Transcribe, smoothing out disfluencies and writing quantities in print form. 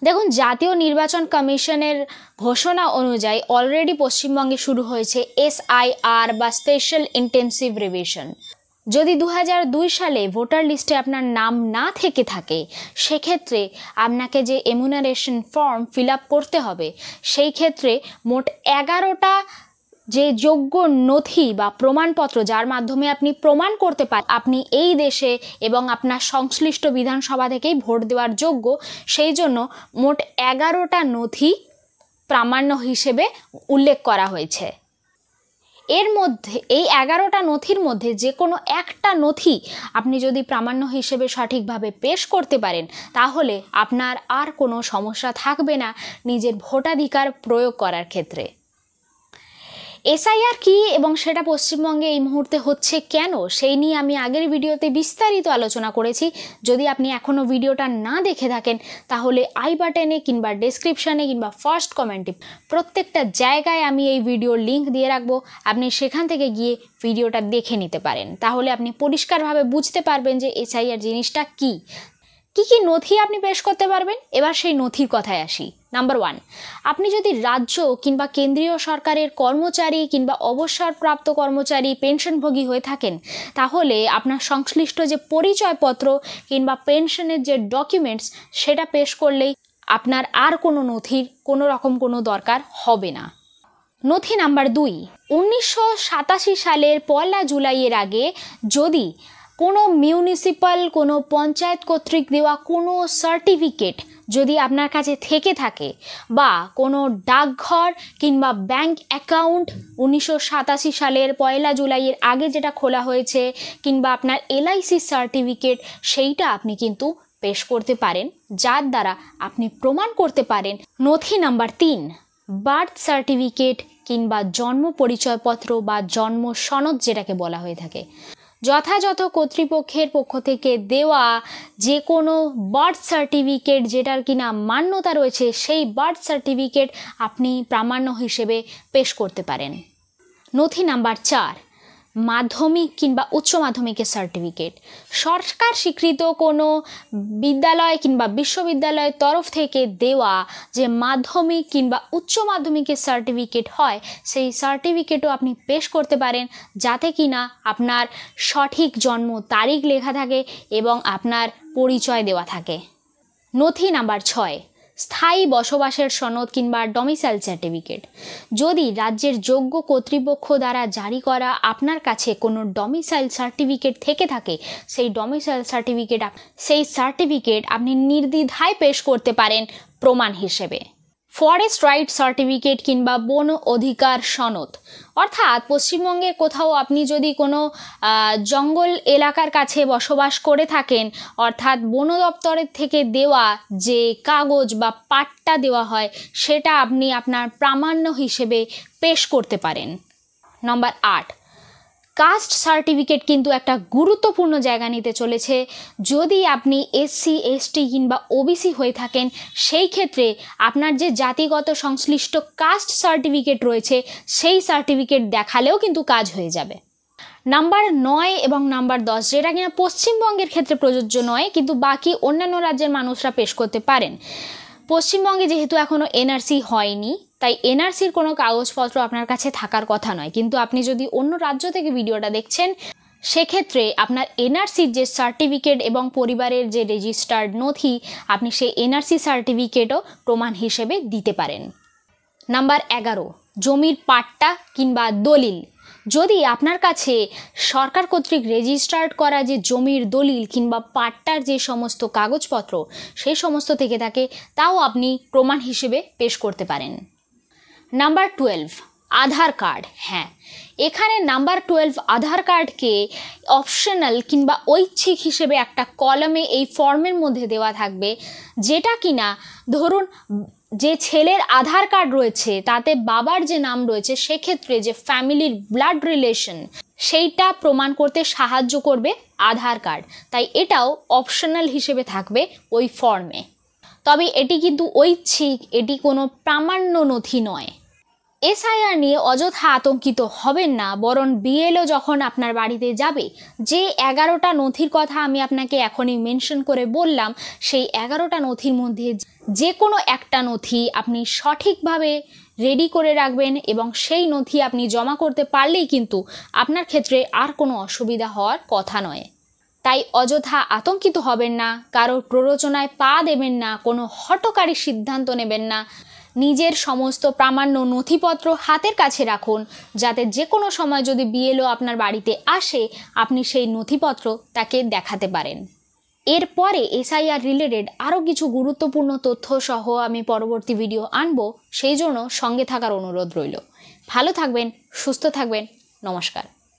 দেখুন, জাতীয় নির্বাচন কমিশনের ঘোষণা অনুযায়ী অলরেডি পশ্চিমবঙ্গে শুরু হয়েছে SIR বা স্পেশাল ইন্টেন্সিভ রিভিশন। যদি 2002 সালে ভোটার লিস্টে আপনার নাম না থেকে থাকে, সেক্ষেত্রে আপনাকে যে এমুনারেশন ফর্ম ফিল আপ করতে হবে, সেই ক্ষেত্রে মোট 11টা যে যোগ্য নথি বা প্রমাণপত্র যার মাধ্যমে আপনি প্রমাণ করতে পারেন আপনি এই দেশে এবং আপনার সংশ্লিষ্ট বিধানসভা থেকেই ভোট দেওয়ার যোগ্য, সেই জন্য মোট 11টা নথি প্রামাণ্য হিসেবে উল্লেখ করা হয়েছে। এর মধ্যে এই 11টা নথির মধ্যে যে কোনো একটা নথি আপনি যদি প্রামাণ্য হিসেবে সঠিকভাবে পেশ করতে পারেন, তাহলে আপনার আর কোনো সমস্যা থাকবে না নিজের ভোটাধিকার প্রয়োগ করার ক্ষেত্রে। SIR কি এবং সেটা পশ্চিমবঙ্গে এই মুহূর্তে হচ্ছে কেন, সেই নিয়ে আমি আগের ভিডিওতে বিস্তারিত আলোচনা করেছি। যদি আপনি এখনও ভিডিওটা না দেখে থাকেন, তাহলে আই বাটনে কিংবা ডেসক্রিপশানে কিংবা ফার্স্ট কমেন্টে প্রত্যেকটা জায়গায় আমি এই ভিডিওর লিঙ্ক দিয়ে রাখবো। আপনি সেখান থেকে গিয়ে ভিডিওটা দেখে নিতে পারেন, তাহলে আপনি পরিষ্কারভাবে বুঝতে পারবেন যে SIR জিনিসটা কী কী নথি আপনি পেশ করতে পারবেন। এবার সেই নথির কথায় আসি। নাম্বার 1, আপনি যদি রাজ্য কিংবা কেন্দ্রীয় সরকারের কর্মচারী কিংবা অবসরপ্রাপ্ত কর্মচারী পেনশনভোগী হয়ে থাকেন, তাহলে আপনার সংশ্লিষ্ট যে পরিচয়পত্র কিংবা পেনশনের যে ডকুমেন্টস, সেটা পেশ করলেই আপনার আর কোনো নথির কোনো রকম কোনো দরকার হবে না। নথি নাম্বার 2, 1987 সালের 1 জুলাইয়ের আগে যদি কোনো মিউনিসিপ্যাল কোনো পঞ্চায়েত কর্তৃক দেওয়া কোনো সার্টিফিকেট যদি আপনার কাছে থেকে থাকে, বা কোনো ডাকঘর কিংবা ব্যাংক অ্যাকাউন্ট 1987 সালের 1 জুলাইয়ের আগে যেটা খোলা হয়েছে, কিংবা আপনার LIC সার্টিফিকেট, সেইটা আপনি কিন্তু পেশ করতে পারেন, যার দ্বারা আপনি প্রমাণ করতে পারেন। নথি নাম্বার 3, বার্থ সার্টিফিকেট কিংবা জন্ম পরিচয়পত্র বা জন্ম সনদ যেটাকে বলা হয়ে থাকে। যথাযথ কর্তৃপক্ষের পক্ষ থেকে দেওয়া যে কোনো বার্থ সার্টিফিকেট যেটার কিনা মান্যতা রয়েছে, সেই বার্থ সার্টিফিকেট আপনি প্রামাণ্য হিসেবে পেশ করতে পারেন। নথি নাম্বার 4, মাধ্যমিক কিংবা উচ্চ মাধ্যমিকের সার্টিফিকেট। সরকার স্বীকৃত কোনো বিদ্যালয় কিংবা বিশ্ববিদ্যালয়ের তরফ থেকে দেওয়া যে মাধ্যমিক কিংবা উচ্চ মাধ্যমিকের সার্টিফিকেট হয়, সেই সার্টিফিকেটও আপনি পেশ করতে পারেন, যাতে কিনা আপনার সঠিক জন্ম তারিখ লেখা থাকে এবং আপনার পরিচয় দেওয়া থাকে। নথি নাম্বার 6, স্থায়ী বসবাসের সনদ কিংবা ডমিসাইল সার্টিফিকেট। যদি রাজ্যের যোগ্য কর্তৃপক্ষ দ্বারা জারি করা আপনার কাছে কোনো ডমিসাইল সার্টিফিকেট থেকে থাকে, সেই ডমিসাইল সার্টিফিকেট আপনি নির্দ্বিধায় পেশ করতে পারেন প্রমাণ হিসেবে। ফরেস্ট রাইট সার্টিফিকেট কিংবা বন অধিকার সনদ, অর্থাৎ পশ্চিমবঙ্গের কোথাও আপনি যদি কোনো জঙ্গল এলাকার কাছে বসবাস করে থাকেন, অর্থাৎ বন দপ্তরের থেকে দেওয়া যে কাগজ বা পাট্টা দেওয়া হয়, সেটা আপনি আপনার প্রামাণ্য হিসেবে পেশ করতে পারেন। নম্বর 8, কাস্ট সার্টিফিকেট কিন্তু একটা গুরুত্বপূর্ণ জায়গা নিতে চলেছে। যদি আপনি SC ST কিংবা OBC হয়ে থাকেন, সেই ক্ষেত্রে আপনার যে জাতিগত সংশ্লিষ্ট কাস্ট সার্টিফিকেট রয়েছে, সেই সার্টিফিকেট দেখালেও কিন্তু কাজ হয়ে যাবে। নাম্বার 9 এবং নাম্বার 10, যেটা কিনা পশ্চিমবঙ্গের ক্ষেত্রে প্রযোজ্য নয়, কিন্তু বাকি অন্যান্য রাজ্যের মানুষরা পেশ করতে পারেন। পশ্চিমবঙ্গে যেহেতু এখনও NRC হয়নি, তাই NRCর কোনো কাগজপত্র আপনার কাছে থাকার কথা নয়, কিন্তু আপনি যদি অন্য রাজ্য থেকে ভিডিওটা দেখছেন, সেক্ষেত্রে আপনার NRCর যে সার্টিফিকেট এবং পরিবারের যে রেজিস্টার্ড নথি, আপনি সেই NRC সার্টিফিকেটও প্রমাণ হিসেবে দিতে পারেন। নাম্বার 11, জমির পাট্টা কিংবা দলিল। যদি আপনার কাছে সরকার কর্তৃক রেজিস্টার্ড করা যে জমির দলিল কিংবা পাট্টার যে সমস্ত কাগজপত্র, সেই সমস্ত থেকে থাকে, তাও আপনি প্রমাণ হিসেবে পেশ করতে পারেন। নাম্বার 12, আধার কার্ড। হ্যাঁ, এখানে নাম্বার 12 আধার কার্ডকে অপশনাল কিংবা ঐচ্ছিক হিসেবে একটা কলামে এই ফর্মের মধ্যে দেওয়া থাকবে, যেটা কিনা ধরুন যে ছেলের আধার কার্ড রয়েছে তাতে বাবার যে নাম রয়েছে, সেক্ষেত্রে যে ফ্যামিলির ব্লাড রিলেশন, সেইটা প্রমাণ করতে সাহায্য করবে আধার কার্ড। তাই এটাও অপশনাল হিসেবে থাকবে ওই ফর্মে। তবে এটি কিন্তু ঐচ্ছিক, এটি কোনো প্রামাণ্য নথি নয়। এসআইআর নিয়ে অযথা আতঙ্কিত হবেন না, বরং বিএলও যখন আপনার বাড়িতে যাবে, যে 11টা নথির কথা আমি আপনাকে এখনই মেনশন করে বললাম, সেই 11টা নথির মধ্যে যে কোনো একটা নথি আপনি সঠিকভাবে রেডি করে রাখবেন এবং সেই নথি আপনি জমা করতে পারলেই কিন্তু আপনার ক্ষেত্রে আর কোনো অসুবিধা হওয়ার কথা নয়। তাই অযথা আতঙ্কিত হবেন না, কারোর প্ররোচনায় পা দেবেন না, কোনো হঠকারী সিদ্ধান্ত নেবেন না। নিজের সমস্ত প্রামাণ্য নথিপত্র হাতের কাছে রাখুন, যাতে যে কোনো সময় যদি বিএলও আপনার বাড়িতে আসে আপনি সেই নথিপত্র তাকে দেখাতে পারেন। এরপরে এসআইআর রিলেটেড আরও কিছু গুরুত্বপূর্ণ তথ্য সহ আমি পরবর্তী ভিডিও আনবো, সেই জন্য সঙ্গে থাকার অনুরোধ রইল। ভালো থাকবেন, সুস্থ থাকবেন, নমস্কার।